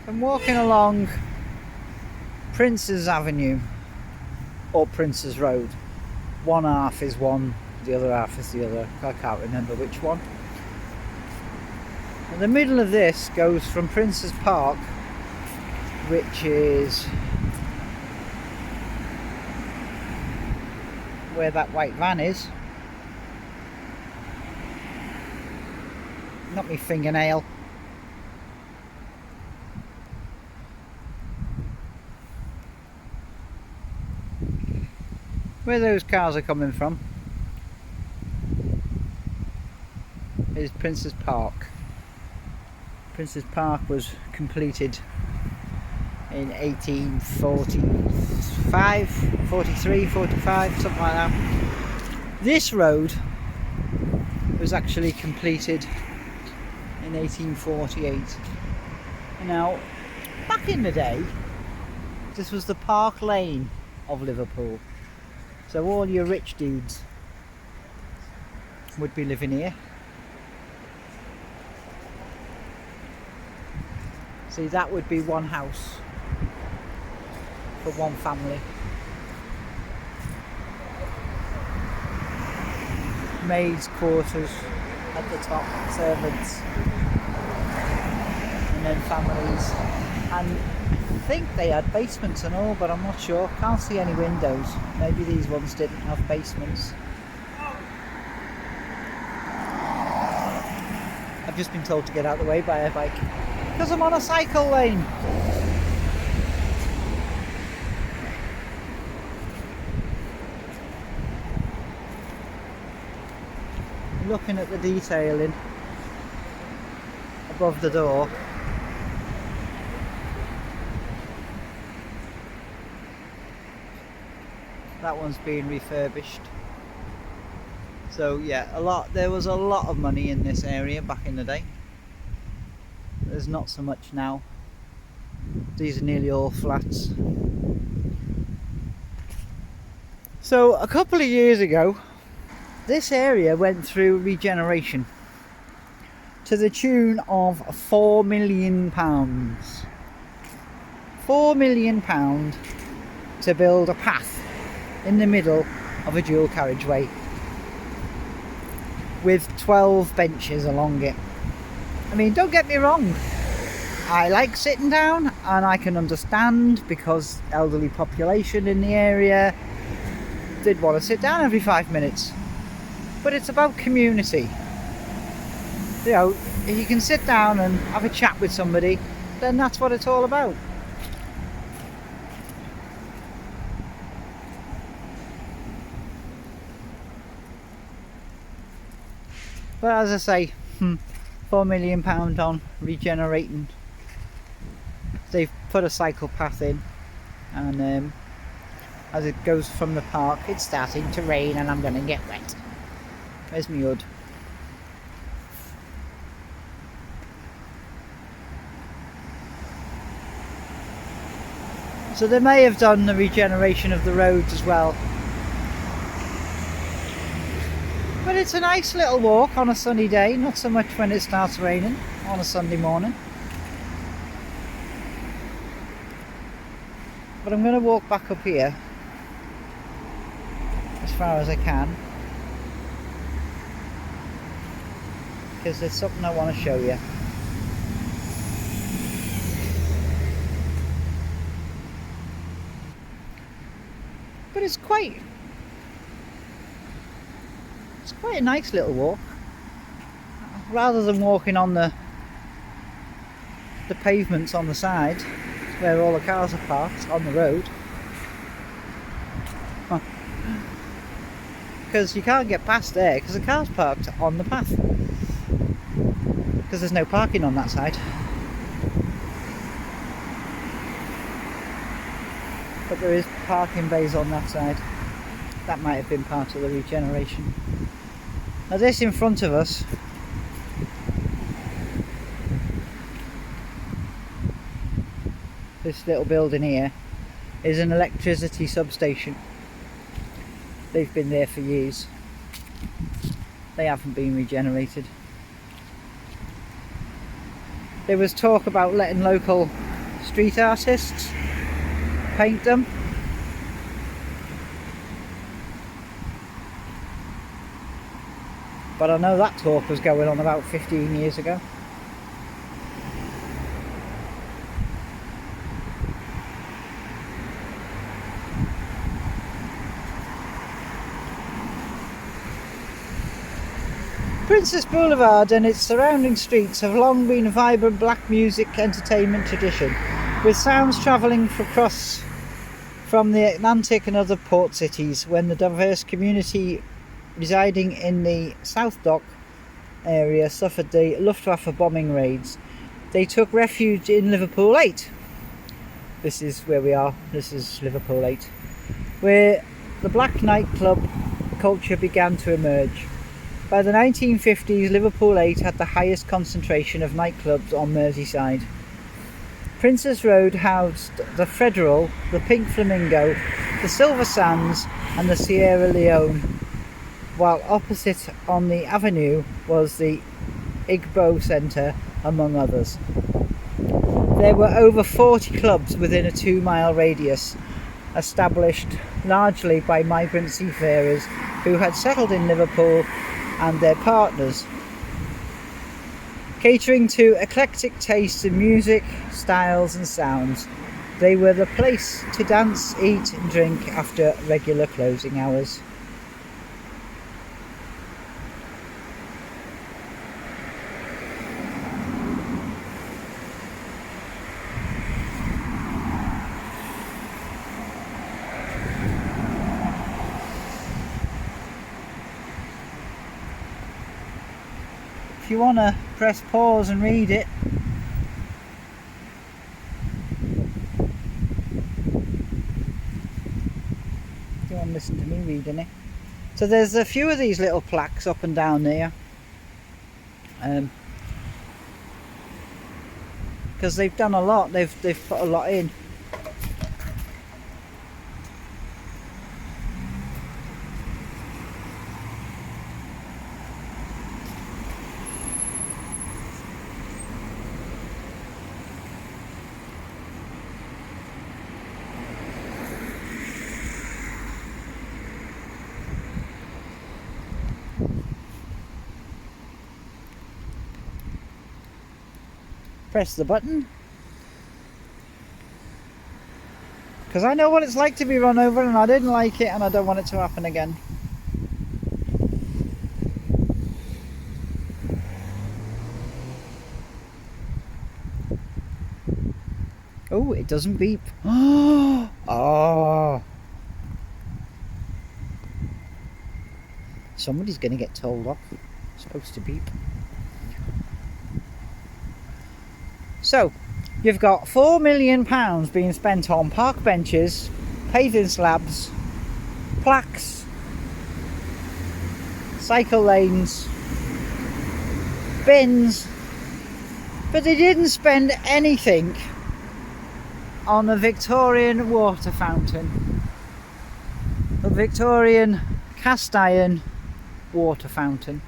I'm walking along Prince's Avenue or Prince's Road. One half is one, the other half is the other. I can't remember which one. And the middle of this goes from Prince's Park, which is where that white van is. Not my fingernail. Where those cars are coming from is Prince's Park. Prince's Park was completed in 1845, 43, 45, something like that. This road was actually completed in 1848. Now, back in the day, this was the Park Lane of Liverpool. So all your rich dudes would be living here. See, that would be one house for one family. Maids' quarters at the top, servants, and then families. And I think they had basements and all, but I'm not sure. Can't see any windows. Maybe these ones didn't have basements. I've just been told to get out of the way by a bike because I'm on a cycle lane. Looking at the detailing above the door. That one's being refurbished. So yeah, there was a lot of money in this area back in the day. There's not so much now. These are nearly all flats. So a couple of years ago, this area went through regeneration to the tune of £4 million. £4 million to build a path in the middle of a dual carriageway with 12 benches along it. I mean, don't get me wrong, I like sitting down and I can understand because elderly population in the area did want to sit down every 5 minutes. But it's about community. You know, if you can sit down and have a chat with somebody, then that's what it's all about. But as I say, £4 million on regenerating. They've put a cycle path in, and as it goes from the park, it's starting to rain and I'm going to get wet. Where's my hood? So they may have done the regeneration of the roads as well. But it's a nice little walk on a sunny day, not so much when it starts raining on a Sunday morning. But I'm going to walk back up here as far as I can, because there's something I want to show you. But it's quite a nice little walk. Rather than walking on the pavements on the side where all the cars are parked on the road. Because you can't get past there because the car's parked on the path. Because there's no parking on that side. But there is parking bays on that side. That might have been part of the regeneration. Now this in front of us this little building here is an electricity substation. They've been there for years. They haven't been regenerated. There was talk about letting local street artists paint them. But I know that talk was going on about 15 years ago. Princess Boulevard and its surrounding streets have long been a vibrant black music entertainment tradition, with sounds travelling across from the Atlantic and other port cities. When the diverse community residing in the South Dock area suffered the Luftwaffe bombing raids, they took refuge in Liverpool 8. This is where we are, this is Liverpool 8, where the black nightclub culture began to emerge. By the 1950s, Liverpool 8 had the highest concentration of nightclubs on Merseyside. Princess Road housed the Federal, the Pink Flamingo, the Silver Sands and the Sierra Leone, while opposite on the avenue was the Igbo Centre, among others. There were over 40 clubs within a 2-mile radius, established largely by migrant seafarers who had settled in Liverpool and their partners, catering to eclectic tastes in music, styles and sounds. They were the place to dance, eat and drink after regular closing hours. If you want to press pause and read it, if you want to listen to me reading it. So there's a few of these little plaques up and down there, because they've done a lot, they've put a lot in. Press the button, because I know what it's like to be run over and I didn't like it and I don't want it to happen again. Oh, it doesn't beep. Oh, somebody's going to get told off. It's supposed to beep. So, you've got £4 million being spent on park benches, paving slabs, plaques, cycle lanes, bins, but they didn't spend anything on a Victorian water fountain, a Victorian cast iron water fountain,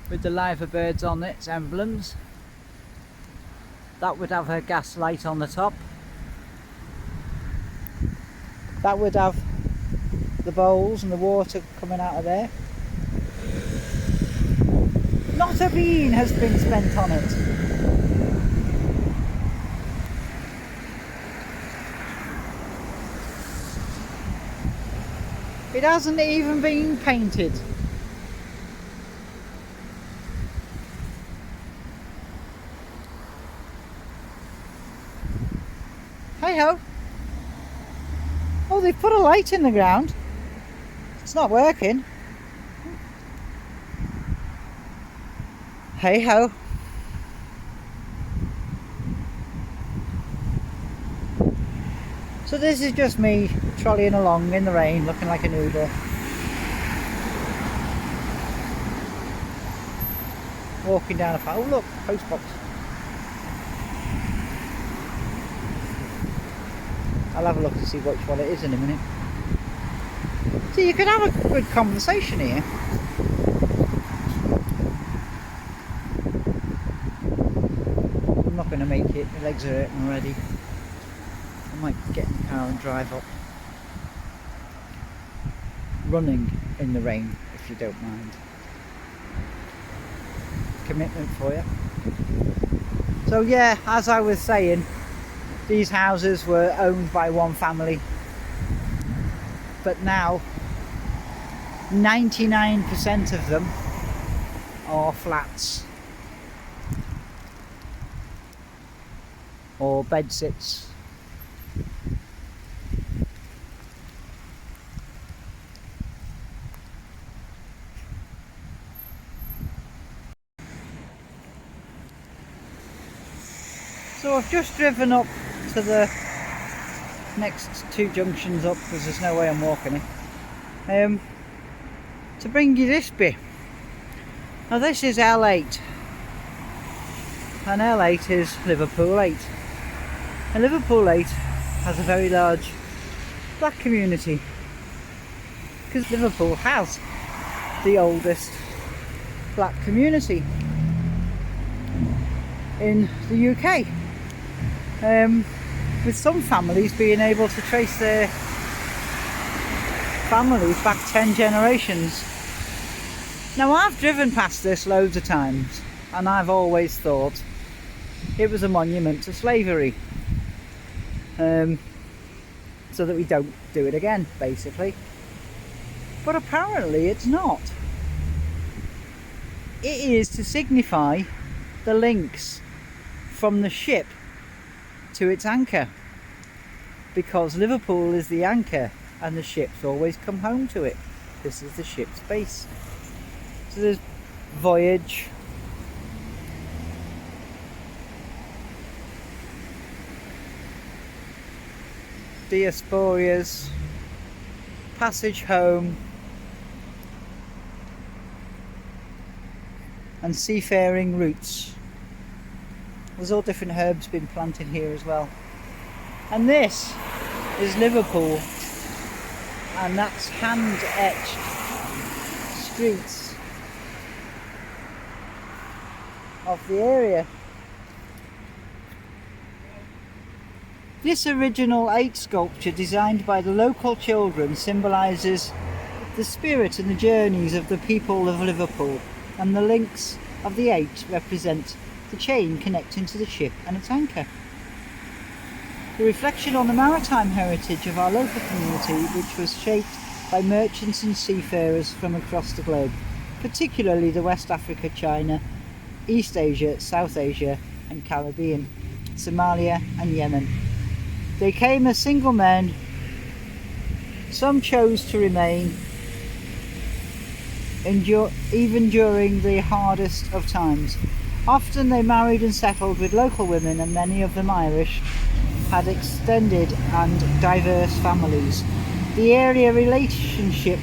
with the liver birds on its emblems. That would have a gas light on the top. That would have the bowls and the water coming out of there. Not a bean has been spent on it. It hasn't even been painted. Hey ho! Oh, they've put a light in the ground. It's not working. Hey ho! So this is just me trolleying along in the rain, looking like a noodle. Walking down a path. Oh look, post box. I'll have a look and see which one it is in a minute. So you could have a good conversation here. going to make it. My legs are hurting already. I might get in the car and drive up. Running in the rain, if you don't mind. Commitment for you. So yeah, as I was saying, these houses were owned by one family, but now 99% of them are flats or bedsits. So I've just driven up to the next two junctions up, because there's no way I'm walking it, to bring you this bit. Now this is L8, and L8 is Liverpool 8, and Liverpool 8 has a very large black community, because Liverpool has the oldest black community in the UK. With some families being able to trace their families back 10 generations. Now I've driven past this loads of times, and I've always thought it was a monument to slavery, so that we don't do it again, basically. But apparently it's not. It is to signify the links from the ship to its anchor, because Liverpool is the anchor and the ships always come home to it. This is the ship's base. So there's voyage, diasporias, passage home, and seafaring routes. There's all different herbs been planted here as well. And this is Liverpool, and that's hand-etched streets of the area. This original 8 sculpture, designed by the local children, symbolises the spirit and the journeys of the people of Liverpool, and the links of the 8 represent the chain connecting to the ship and its anchor. The reflection on the maritime heritage of our local community, which was shaped by merchants and seafarers from across the globe, particularly the West Africa, China, East Asia, South Asia and Caribbean, Somalia and Yemen. They came as single men. Some chose to remain, even during the hardest of times. Often they married and settled with local women, and many of them Irish, had extended and diverse families. The area relationship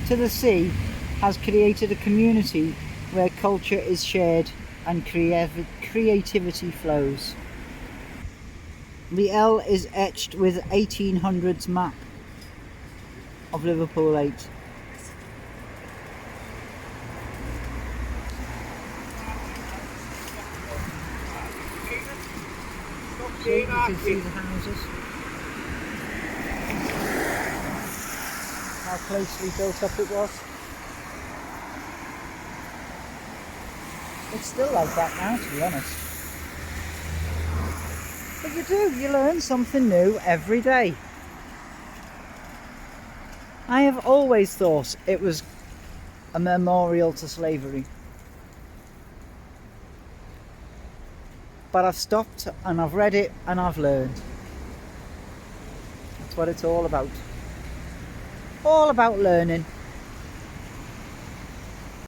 to the sea has created a community where culture is shared and creativity flows. The L is etched with 1800s map of Liverpool 8. So you can see the houses, how closely built up it was. It's still like that now, to be honest. But you learn something new every day. I have always thought it was a memorial to slavery. But I've stopped and I've read it and I've learned. That's what it's all about. All about learning.